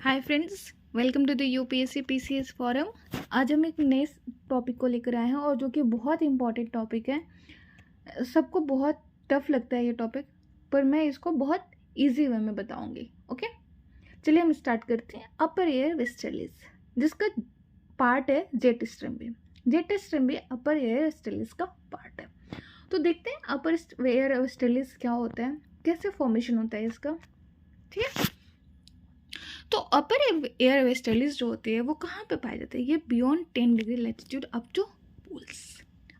Hi friends, welcome to the UPSC PCS forum. आज हम एक नए टॉपिक को लेकर आए हैं और जो कि बहुत इंपॉर्टेंट टॉपिक है। सबको बहुत टफ लगता है ये टॉपिक, पर मैं इसको बहुत इजी वे में बताऊंगी। ओके, चलिए हम स्टार्ट करते हैं। अपर एयर वेस्टर्लीज, जिसका पार्ट है जेट स्ट्रीम। जेट स्ट्रीम अपर एयर वेस्टर्लीज का पार्ट है। तो देखते हैं अपर एयर वेस्टर्लीज क्या होता है, कैसे फॉर्मेशन होता है इसका। ठीक है, तो अपर एयर वेस्टर्लीज जो होती है वो कहाँ पे पाए जाते हैं? ये beyond 10 degree latitude up to poles,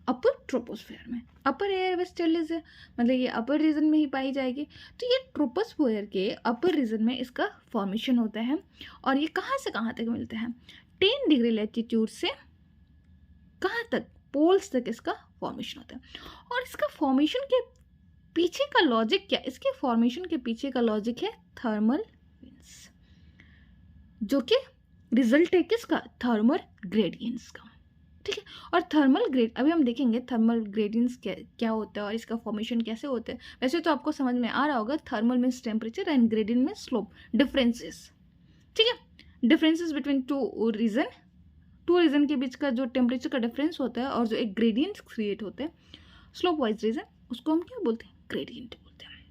upper troposphere में अपर एयर वेस्टर्लीज है, मतलब ये अपर रीजन में ही पाई जाएगी। तो ये ट्रोपोस्फेयर के अपर रीजन में इसका फॉर्मेशन होता है। और ये कहाँ से कहाँ तक मिलते हैं? 10 डिग्री लैटिट्यूड से कहाँ तक? पोल्स तक इसका फॉर्मेशन होता है। और इसका फॉर्मेशन के पीछे का लॉजिक क्या? इसके फॉर्मेशन के पीछे का लॉजिक है थर्मल विंड्स, जो कि रिजल्ट है किसका? थर्मल ग्रेडियंट्स का। ठीक है, और थर्मल अभी हम देखेंगे थर्मल ग्रेडियंट्स क्या होता है और इसका फॉर्मेशन कैसे होता है। वैसे तो आपको समझ में आ रहा होगा, thermal means temperature and gradient में स्लोप डिफरेंसेस। ठीक है, डिफरेंसेस बिटवीन टू रीजन के बीच का जो टेम्परेचर का डिफरेंस होता है और जो एक ग्रेडियंट क्रिएट होता है स्लोप वाइज रीजन, उसको हम क्या बोलते हैं? ग्रेडियंट बोलते हैं।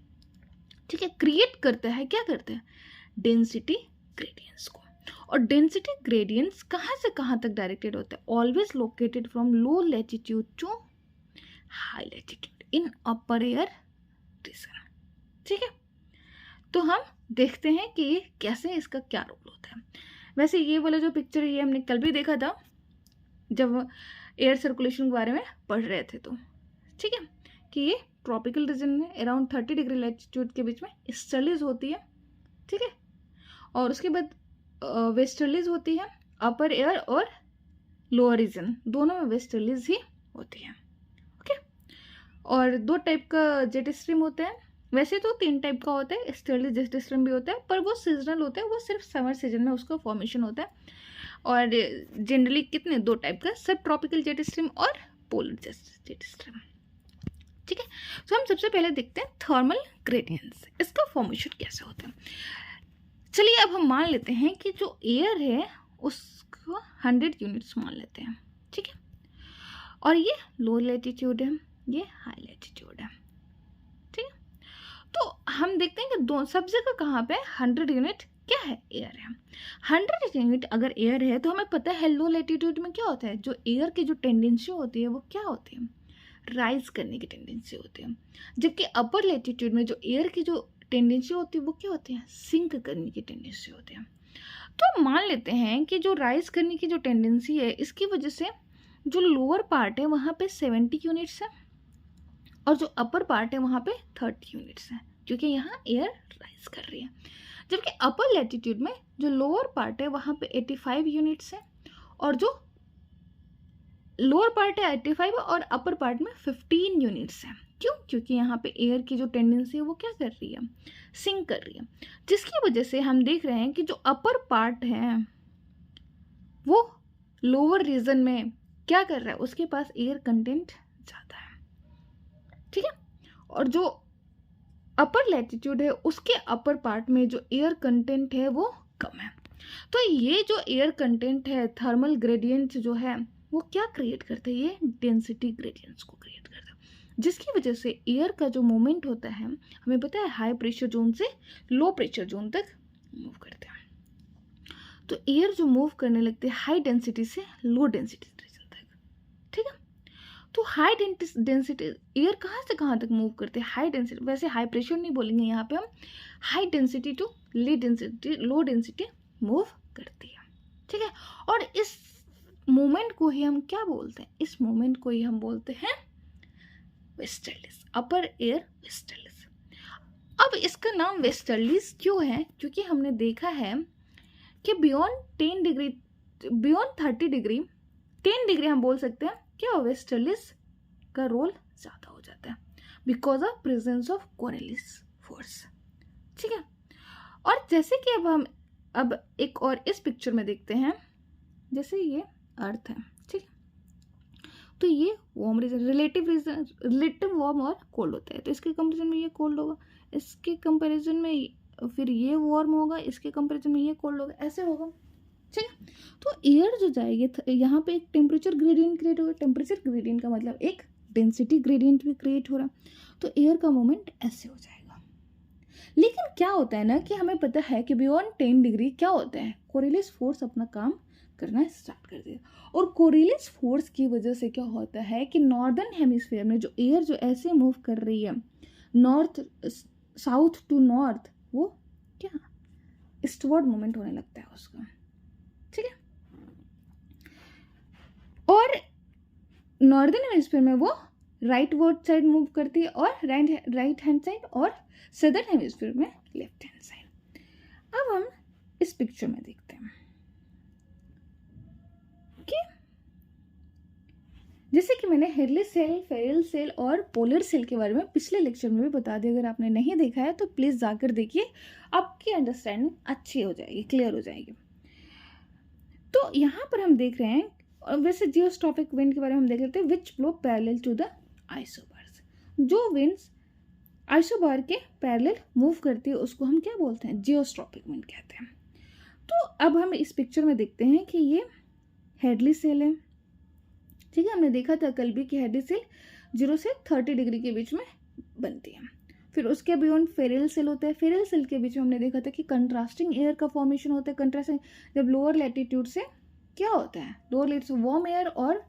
ठीक है, क्रिएट करता है, क्या करता है? डेंसिटी ग्रेडियंट्स को। और डेंसिटी ग्रेडियंट्स कहाँ से कहाँ तक डायरेक्टेड होते हैं? Always located from low latitude to high latitude in upper air region. ठीक है, तो हम देखते हैं कि ये कैसे, इसका क्या रोल होता है। वैसे ये वाला जो पिक्चर है ये हमने कल भी देखा था जब एयर सर्कुलेशन के बारे में पढ़ रहे थे। तो ठीक है, कि ये ट्रॉपिकल रीजन में अराउंड 30 डिग्री लैटिट्यूड के बीच में ईस्टर्लीज होती है। ठीक है, और उसके बाद वेस्टर्लीज होती है। अपर एयर और लोअर रीजन दोनों में वेस्टर्लीज ही होती है। ओके, और दो टाइप का जेट स्ट्रीम होता है। वैसे तो 3 टाइप का होता है, ईस्टर्ली जेट स्ट्रीम भी होता है, पर वो सीजनल होता है, वो सिर्फ समर सीजन में उसका फॉर्मेशन होता है। और जनरली कितने? 2 टाइप का, सब ट्रॉपिकल जेट स्ट्रीम और पोलर जेट स्ट्रीम। ठीक है, तो हम सबसे पहले देखते हैं थर्मल ग्रेडियंट्स, इसका फॉर्मेशन कैसे होता है। चलिए अब हम मान लेते हैं कि जो एयर है उसको 100 यूनिट्स मान लेते हैं। ठीक है, और ये लो लैटिट्यूड है, ये हाई लैटिट्यूड है। ठीक है, तो हम देखते हैं कि दो सब जगह कहाँ पे 100 यूनिट क्या है? एयर है। 100 यूनिट अगर एयर है तो हमें पता है लो लैटिट्यूड में क्या होता है? जो एयर की जो टेंडेंसी होती है वो क्या होती है? राइज करने की टेंडेंसी होती है। जबकि अपर लैटिट्यूड में जो एयर की जो टेंडेंसी होती है वो क्या होती है? सिंक करने की टेंडेंसी होती है। तो मान लेते हैं कि जो राइज करने की जो टेंडेंसी है, इसकी वजह से जो लोअर पार्ट है वहाँ पे 70 यूनिट्स है और जो अपर पार्ट है वहाँ पे 30 यूनिट्स है, क्योंकि यहाँ एयर राइज कर रही है। जबकि अपर लैटिट्यूड में जो लोअर पार्ट है वहाँ पे 85 यूनिट्स है और जो लोअर पार्ट है 85 और अपर पार्ट में 15 यूनिट्स है। क्यों? क्योंकि यहाँ पे एयर की जो टेंडेंसी है वो क्या कर रही है? सिंक कर रही है, जिसकी वजह से हम देख रहे हैं कि जो अपर पार्ट है वो लोअर रीजन में क्या कर रहा है? उसके पास एयर कंटेंट ज़्यादा है। ठीक है, और जो अपर लैटिट्यूड है उसके अपर पार्ट में जो एयर कंटेंट है वो कम है। तो ये जो एयर कंटेंट है, थर्मल ग्रेडियंट जो है वो क्या क्रिएट करते हैं? ये डेंसिटी ग्रेडियंट्स को क्रिएट करते हैं, जिसकी वजह से एयर का जो मूवमेंट होता है, हमें पता है हाई प्रेशर जोन से लो प्रेशर जोन तक मूव करते हैं। तो एयर जो मूव करने लगते हैं हाई डेंसिटी से लो डेंसिटी रीजन तक। ठीक है, तो हाई डेंसिटी एयर कहाँ से कहाँ तक मूव करते हैं? हाई डेंसिटी, वैसे हाई प्रेशर नहीं बोलेंगे यहाँ पे हम, high density to low density move करती है। ठीक है, और इस मोमेंट को ही हम क्या बोलते हैं? इस मोमेंट को ही हम बोलते हैं वेस्टर्लीज, अपर एयर वेस्टर्लीज। अब इसका नाम वेस्टर्लीज क्यों है? क्योंकि हमने देखा है कि बियॉन्ड 30 डिग्री 10 डिग्री हम बोल सकते हैं क्या वेस्टर्लीज का रोल ज़्यादा हो जाता है, because of presence of Coriolis force. ठीक है, और जैसे कि अब एक और इस पिक्चर में देखते हैं, जैसे ये अर्थ है। ठीक है, तो ये वार्म रीजन, रिलेटिव वार्म और कोल्ड होता है, तो इसके कंपेरिजन में ये कोल्ड होगा, इसके कंपेरिजन में फिर ये वार्म होगा, इसके कंपेरिजन में ये कोल्ड होगा, ऐसे होगा। ठीक है, तो एयर जो जाएगी यहाँ पे एक टेम्परेचर ग्रेडियंट क्रिएट होगा। टेम्परेचर ग्रेडियंट का मतलब एक डेंसिटी ग्रेडियंट भी क्रिएट हो रहा है। तो एयर का मूवमेंट ऐसे हो जाएगा। लेकिन क्या होता है ना कि हमें पता है कि बियॉन्ड 10 डिग्री क्या होता है, कोरियलिस फोर्स अपना काम करना स्टार्ट कर देगा। और कोरियलिस फोर्स की वजह से क्या होता है कि नॉर्दर्न हेमिस्फीयर में जो एयर जो ऐसे मूव कर रही है नॉर्थ साउथ टू नॉर्थ, वो क्या ईस्टवर्ड मूवमेंट होने लगता है उसका। ठीक है, और नॉर्दर्न हेमिस्फीयर में वो राइट वर्ड साइड मूव करती है और राइट हैंड साइड, और सदर्न हेमिस्फीयर में लेफ्ट हैंड साइड। अब हम इस पिक्चर में देखते हैं कि जैसे कि मैंने हेडली सेल, फेरल सेल और पोलर सेल के बारे में पिछले लेक्चर में भी बता दिया। अगर आपने नहीं देखा है तो प्लीज़ जाकर देखिए, आपकी अंडरस्टैंडिंग अच्छी हो जाएगी, क्लियर हो जाएगी। तो यहाँ पर हम देख रहे हैं, और वैसे जियोस्ट्रॉपिक विंड के बारे में हम देख लेते हैं, which blow parallel to the isobars. जो विंड्स आइसोबार के पैरेलल मूव करती है उसको हम क्या बोलते हैं, जियोस्ट्रॉपिक विंड कहते हैं। तो अब हम इस पिक्चर में देखते हैं कि ये हेडली सेल है। ठीक है, हमने देखा था कल भी कि हेडली सेल 0 से 30 डिग्री के बीच में बनती है। फिर उसके बियॉन्ड फेरल सेल होता है। फेरल सेल के बीच में हमने देखा था कि कंट्रास्टिंग एयर का फॉर्मेशन होता है। कंट्रास्टिंग जब लोअर लैटिट्यूड से क्या होता है, लोअर लैटिट्यूड से वार्म एयर और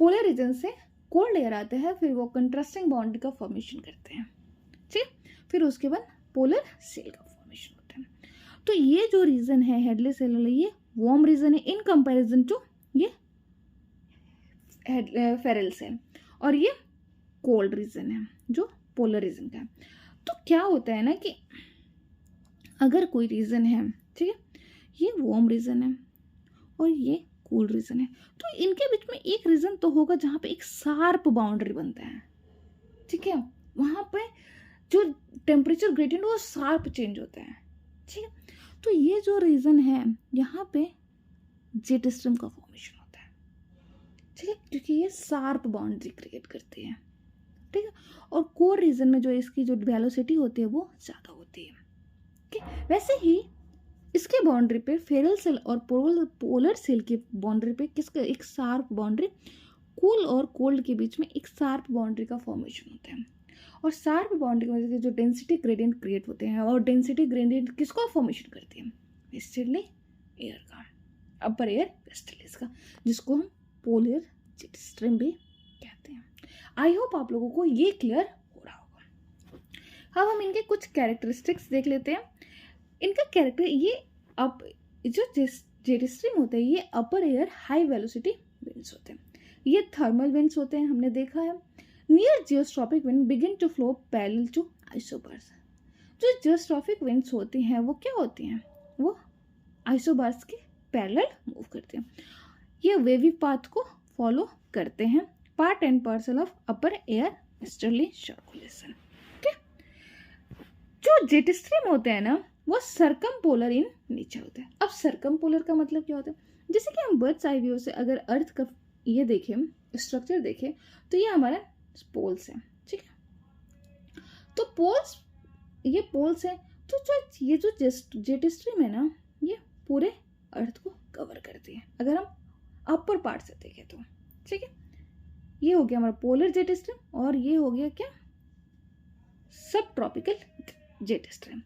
पोलर रीजन से कोल्ड एयर आते हैं, फिर वो कंट्रास्टिंग बाउंड्री का फॉर्मेशन करते हैं। ठीक, फिर उसके बाद पोलर सेल का फॉर्मेशन होता है। तो ये जो रीजन है हेडली सेल, ये वार्म रीजन है इन कंपैरिजन टू ये फेरल सेल, और ये कोल्ड रीजन है जो पोलर रीजन का है। तो क्या होता है ना कि अगर कोई रीजन है, ठीक है, ये वार्म रीजन है और ये कूल रीजन है, तो इनके बीच में एक रीजन तो होगा जहाँ पे एक शार्प बाउंड्री बनता है। ठीक है, वहाँ पे जो टेम्परेचर ग्रेडियंट वो शार्प चेंज होता है। ठीक है, तो ये जो रीजन है यहाँ पे जेट स्ट्रीम का फॉर्मेशन होता है। ठीक है, क्योंकि ये शार्प बाउंड्री क्रिएट करती है। ठीक है, और कोर रीजन में जो इसकी जो वेलोसिटी होती है वो ज़्यादा होती है। ठीक, वैसे ही इसके बाउंड्री पे फेरल सेल और पोलर सेल की बाउंड्री पे किसका एक शार्प बाउंड्री, कूल और कोल्ड के बीच में एक शार्प बाउंड्री का फॉर्मेशन होता है। और शार्प बाउंड्री की वजह से जो डेंसिटी ग्रेडियंट क्रिएट होते हैं, और डेंसिटी ग्रेडियंट किसको फॉर्मेशन करती है, वेस्टर्ली एयर का, अपर एयर वेस्टर्लीज का, जिसको हम पोलर जेट स्ट्रीम भी कहते हैं। आई होप आप लोगों को ये क्लियर हो रहा होगा। अब हम इनके कुछ कैरेक्टरिस्टिक्स देख लेते हैं। इनका कैरेक्टर, ये अप जो जेट स्ट्रीम होते हैं ये अपर एयर हाई वेलोसिटी विंड्स होते हैं। ये थर्मल विंड्स होते हैं, हमने देखा है। Near geostrophic wind begin to flow parallel to isobars. जो जियोस्ट्रॉपिक विंड्स होती हैं वो क्या होती हैं, वो आइसोबार्स के पैरेलल मूव करते हैं। ये वेवी पाथ को फॉलो करते हैं, part and parcel of upper air westerly circulation. ठीक, जो जेट स्ट्रीम होते हैं ना वो सर्कम पोलर इन नेचर होते हैं। अब सर्कम पोलर का मतलब क्या होता है, जैसे कि हम बर्ड्स आई व्यू से अगर अर्थ का ये देखें, स्ट्रक्चर देखें, तो ये हमारा पोल्स है। ठीक है, तो पोल्स, ये पोल्स है, तो जो ये जो जेट स्ट्रीम है ना ये पूरे अर्थ को कवर करती है अगर हम अपर पार्ट से देखें तो। ठीक है, ये हो गया हमारा पोलर जेट स्ट्रीम, और ये हो गया क्या, सब ट्रॉपिकल जेट स्ट्रीम।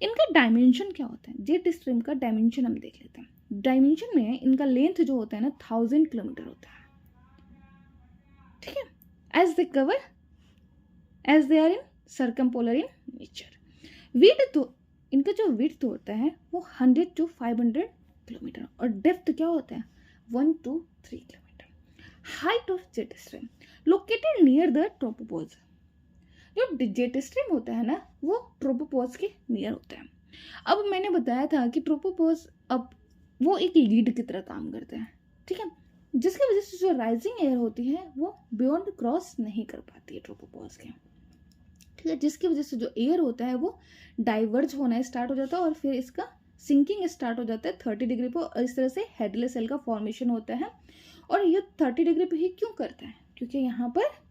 इनका डायमेंशन क्या होता है, जेट स्ट्रीम का डायमेंशन हम देख लेते हैं। डायमेंशन में इनका लेंथ जो होता है ना 1000 किलोमीटर होता है। ठीक है, as they are in circumpolar in nature. Width, इनका जो विड्थ होता है वो 100 to 500 किलोमीटर, और डेप्थ क्या होता है 1 to 3 kilometre. Height of jet stream located near the tropopause. जो जेट स्ट्रीम होता है ना वो ट्रोपोपॉज के नियर होता है। अब मैंने बताया था कि ट्रोपोपॉज अब वो एक लीड की तरह काम करते हैं। ठीक है, जिसकी वजह से जो राइजिंग एयर होती है वो बियॉन्ड क्रॉस नहीं कर पाती है ट्रोपोपॉज के। ठीक है, जिसकी वजह से जो एयर होता है वो डाइवर्ज होना स्टार्ट हो जाता है और फिर इसका सिंकिंग स्टार्ट हो जाता है 30 डिग्री पर, और इस तरह से हेडली सेल का फॉर्मेशन होता है। और ये 30 डिग्री पे ही क्यों करता है, क्योंकि यहाँ पर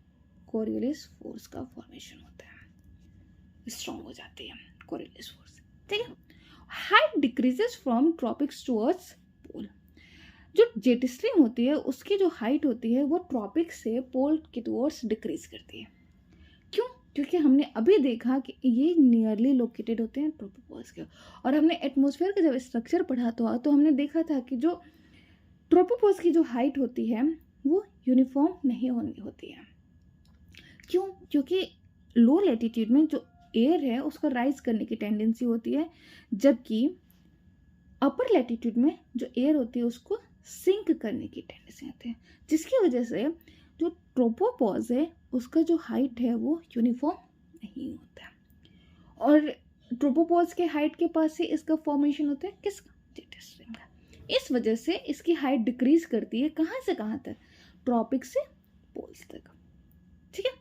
कोरियोलिस फोर्स का फॉर्मेशन होता है, स्ट्रॉन्ग हो जाती है कोरियोलिस फोर्स। ठीक है। Height decreases from tropics towards pole. जो जेट स्ट्रीम होती है उसकी जो हाइट होती है वो ट्रॉपिक से पोल की टुवर्ड्स डिक्रीज करती है। क्यों? क्योंकि हमने अभी देखा कि ये नियरली लोकेटेड होते हैं ट्रोपोपॉज के, और हमने एटमॉस्फेयर का जब स्ट्रक्चर पढ़ा तो हमने देखा था कि जो ट्रोपोपॉज की जो हाइट होती है वो यूनिफॉर्म नहीं होती है। क्यों? क्योंकि लो लैटिट्यूड में जो एयर है उसका राइज करने की टेंडेंसी होती है, जबकि अपर लैटिट्यूड में जो एयर होती है उसको सिंक करने की टेंडेंसी होती है, जिसकी वजह से जो ट्रोपोपॉज है उसका जो हाइट है वो यूनिफॉर्म नहीं होता। और ट्रोपोपॉज के हाइट के पास से इसका फॉर्मेशन होता है किसका? जेट स्ट्रीम का। इस वजह से इसकी हाइट डिक्रीज करती है कहाँ से कहाँ तक? ट्रॉपिक से पोल्स तक। ठीक है।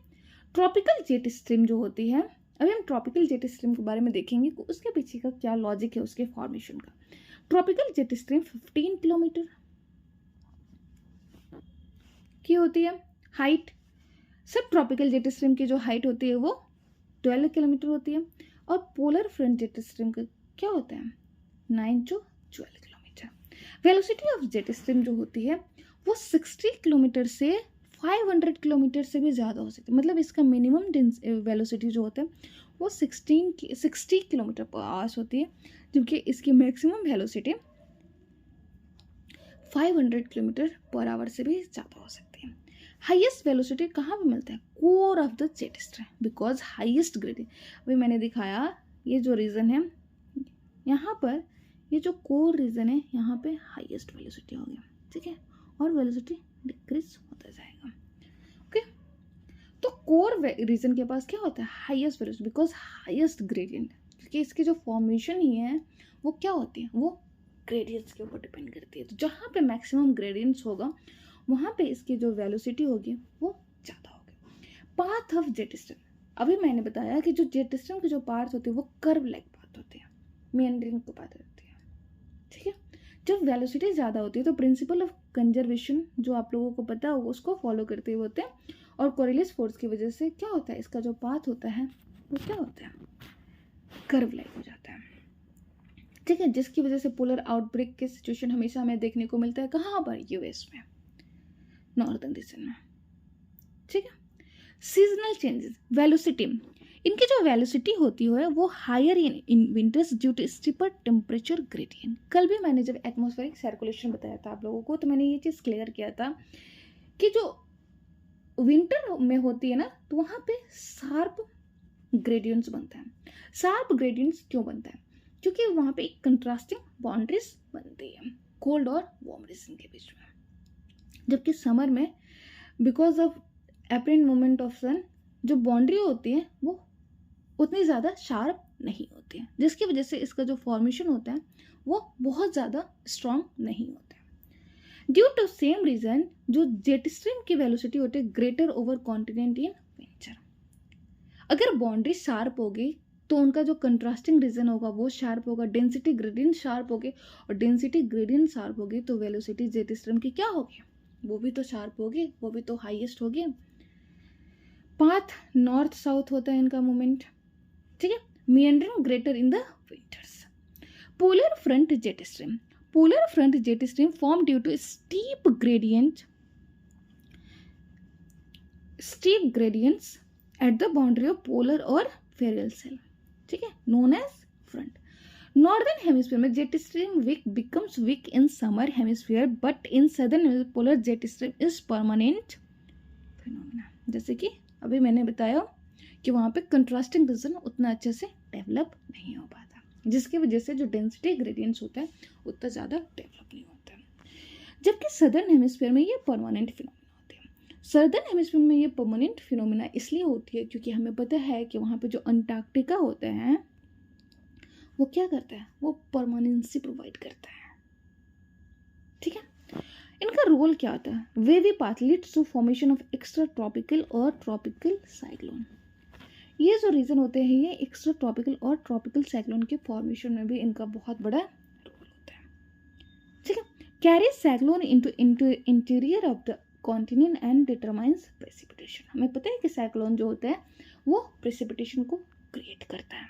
ट्रॉपिकल जेट स्ट्रीम जो होती है, अभी हम ट्रॉपिकल जेट स्ट्रीम के बारे में देखेंगे कि उसके पीछे का क्या लॉजिक है उसके फॉर्मेशन का। ट्रॉपिकल जेट स्ट्रीम 15 किलोमीटर की होती है हाइट। सब ट्रॉपिकल जेट स्ट्रीम की जो हाइट होती है वो 12 किलोमीटर होती है, और पोलर फ्रंट जेट स्ट्रीम का क्या होता है? 9 to 12 kilometre. Velocity of jet stream जो होती है वो 60 किलोमीटर से 500 किलोमीटर से भी ज़्यादा हो सकती है। मतलब इसका मिनिमम वेलोसिटी जो होता है वो 60 किलोमीटर पर आवर्स होती है, जबकि इसकी maximum velocity 500 kilometre per hour से भी ज़्यादा हो सकती है। हाईएस्ट वेलोसिटी कहाँ पे मिलता है? Core of the jet stream, because highest gradient. अभी मैंने दिखाया ये जो रीजन है यहाँ पर, ये जो कोर रीजन है यहाँ पे हाईएस्ट वेलोसिटी हो गया। ठीक है, और वेलोसिटी डिक्रीज होता जाएगा। ओके, तो कोर रीजन के पास क्या होता है? Highest velocity, because highest gradient, क्योंकि इसकी जो फॉर्मेशन ही है वो क्या होती है? वो ग्रेडियंट्स के ऊपर डिपेंड करती है। तो जहाँ पे मैक्सिमम ग्रेडियंट्स होगा वहाँ पे इसकी जो वेलोसिटी होगी वो ज़्यादा होगी। पाथ ऑफ जेट स्ट्रीम, अभी मैंने बताया कि जो जेट स्ट्रीम के जो पार्ट होते हैं वो कर्व लाइक पाथ होते हैं, मेंड्रिंग को पाथ होती है। ठीक है, जब वेलोसिटी ज़्यादा होती है तो प्रिंसिपल ऑफ कंजर्वेशन जो आप लोगों को पता होगा उसको फॉलो करते हुए होते हैं, और कोरिलेस फोर्स की वजह से क्या होता है? इसका जो पाथ होता है वो क्या होता है? कर्व लाइक हो जाता है। ठीक है, जिसकी वजह से पोलर आउटब्रेक के सिचुएशन हमेशा हमें देखने को मिलता है कहाँ पर? यूएस में, नॉर्दर्न रीजन में। ठीक है, सीजनल चेंजेस, वेलोसिटी, इनकी जो वेलोसिटी होती है वो higher in winters due to steeper temperature gradient. कल भी मैंने जब एटमॉस्फेरिक सर्कुलेशन बताया था आप लोगों को, तो मैंने ये चीज़ क्लियर किया था कि जो विंटर में होती है ना तो वहाँ पे शार्प ग्रेडियंट्स बनता है। शार्प ग्रेडियंट्स क्यों बनता है? क्योंकि वहाँ पे एक कंट्रास्टिंग बाउंड्रीज बनती है कोल्ड और वार्म रीजन के बीच में। जबकि समर में because of apparent movement of sun जो बाउंड्री होती है वो उतनी ज़्यादा शार्प नहीं होती है, जिसकी वजह से इसका जो फॉर्मेशन होता है वो बहुत ज़्यादा स्ट्रॉन्ग नहीं होता है। ड्यू टू सेम रीज़न जो जेट स्ट्रीम की वेलोसिटी होती है greater over continent in winter. अगर बाउंड्री शार्प होगी तो उनका जो कंट्रास्टिंग रीजन होगा वो शार्प होगा, डेंसिटी ग्रेडियंट शार्प होगी, और डेंसिटी ग्रेडियंट शार्प होगी तो वेलोसिटी जेट स्ट्रीम की क्या होगी? वो भी तो शार्प होगी, वो भी तो हाईएस्ट होगी। पाथ नॉर्थ साउथ होता है इनका मूवमेंट। ठीक है, meandering greater in the winters. Polar front jet stream. Polar front jet stream formed due to steep gradients at the boundary of polar or ferrule cell. ठीक है, known as front. Northern hemisphere में jet stream becomes weak in summer hemisphere, but in southern hemisphere polar jet stream is permanent phenomena. जैसे कि अभी मैंने बताया कि वहाँ पे कंट्रास्टिंग रीजन उतना अच्छे से डेवलप नहीं हो पाता, जिसकी वजह से जो डेंसिटी ग्रेडियंट्स होता है उतना ज़्यादा डेवलप नहीं होता है। जबकि सदर्न हेमिस्फीयर में ये परमानेंट फिनोमिना होते हैं। सदर्न हेमिस्फीयर में ये परमानेंट फिनोमिना इसलिए होती है क्योंकि हमें पता है कि वहाँ पे जो अंटार्कटिका होता है वो क्या करता है? वो परमानेंसी प्रोवाइड करता है। ठीक है, इनका रोल क्या होता है? Wavy path leads to formation of extra tropical और ट्रॉपिकल साइक्लोन। ये जो रीजन होते हैं ये एक्स्ट्रा ट्रॉपिकल और ट्रॉपिकल साइक्लोन के फॉर्मेशन में भी इनका बहुत बड़ा रोल होता है। ठीक है, carry cyclone into interior of the continent and determines precipitation. हमें पता है कि साइक्लोन जो होता है वो प्रेसिपिटेशन को क्रिएट करता है।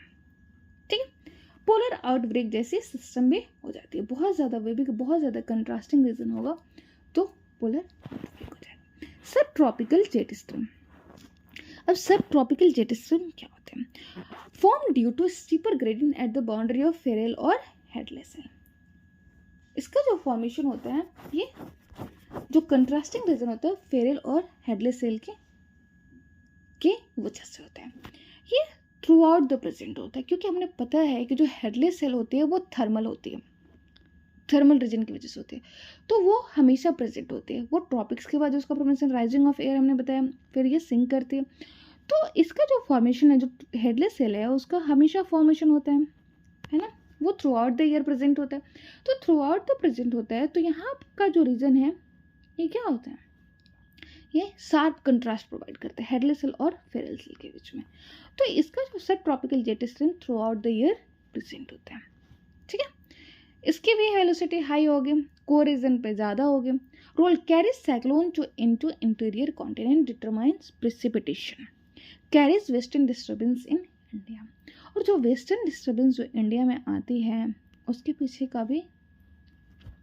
ठीक है, पोलर आउटब्रेक जैसी सिस्टम भी हो जाती है। बहुत ज़्यादा वे भी बहुत ज़्यादा कंट्रास्टिंग रीजन होगा तो पोलर आउटब्रेक हो जाएगा। सब ट्रॉपिकल जेट स्ट्रीम। अब सब ट्रॉपिकल जेट स्ट्रीम क्या होते हैं? Form due to steeper gradient at the boundary of Ferrel और हेडले सेल। इसका जो फॉर्मेशन होता है ये जो कंट्रास्टिंग रीजन होता है फेरेल और हेडले सेल के वजह से होता है। ये थ्रू आउट द प्रेजेंट होता है क्योंकि हमने पता है कि जो हेडले सेल होती है वो थर्मल होती है, थर्मल रीजन की वजह से होती है, तो वो हमेशा प्रेजेंट होती है। वो ट्रॉपिक्स के बाद उसका फॉर्मेशन राइजिंग ऑफ एयर हमने बताया, फिर ये सिंक करती है। तो इसका जो फॉर्मेशन है, जो हेडले सेल है उसका हमेशा फॉर्मेशन होता है ना, वो through out the year present होता है। तो थ्रू आउट द प्रेजेंट होता है, तो यहाँ का जो रीजन है ये क्या होता है? ये शार्प कंट्रास्ट प्रोवाइड करता है हेडले सेल और फेरल सेल के बीच में। तो इसका जो सब tropical jet stream through out the year present होता है। ठीक है, इसकी भी वेलोसिटी हाई होगी, को रीजन पे ज़्यादा होगी। Role carries cyclone to into interior continent determines precipitation, carries western disturbance in India. और जो वेस्टर्न डिस्टर्बेंस जो इंडिया में आती है उसके पीछे का भी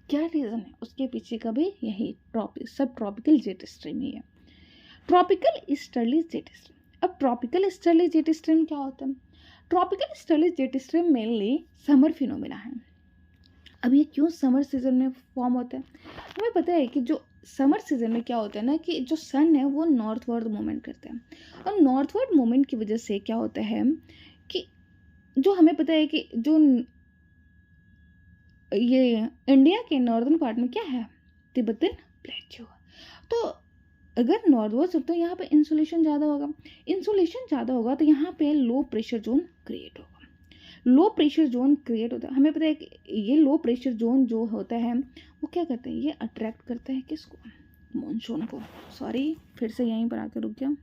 क्या रीज़न है? उसके पीछे का भी यही सब ट्रॉपिकल जेट स्ट्रीम ही है। Tropical easterly jet stream. अब ट्रॉपिकल ईस्टर्ली जेट स्ट्रीम क्या होता है? Tropical easterly jet stream mainly summer phenomena है। अब ये क्यों समर सीजन में फॉर्म होता है? हमें पता है कि जो समर सीजन में क्या होता है ना कि जो सन है वो नॉर्थवर्ड मूवमेंट करता है, और नॉर्थवर्ड मूवमेंट की वजह से क्या होता है कि जो हमें पता है कि जो ये इंडिया के नॉर्दर्न पार्ट में क्या है? Tibetan plateau. तो अगर नॉर्थवर्ड तो यहाँ पे इंसुलेशन ज़्यादा होगा, इंसुलेशन ज़्यादा होगा तो यहाँ पे लो प्रेशर जोन क्रिएट होगा। लो प्रेशर जोन क्रिएट होता है, हमें पता है कि ये लो प्रेशर जोन जो होता है वो क्या करता है? ये अट्रैक्ट करता है किसको? मॉनसून को। सॉरी, फिर से यहीं पर आकर रुक गया।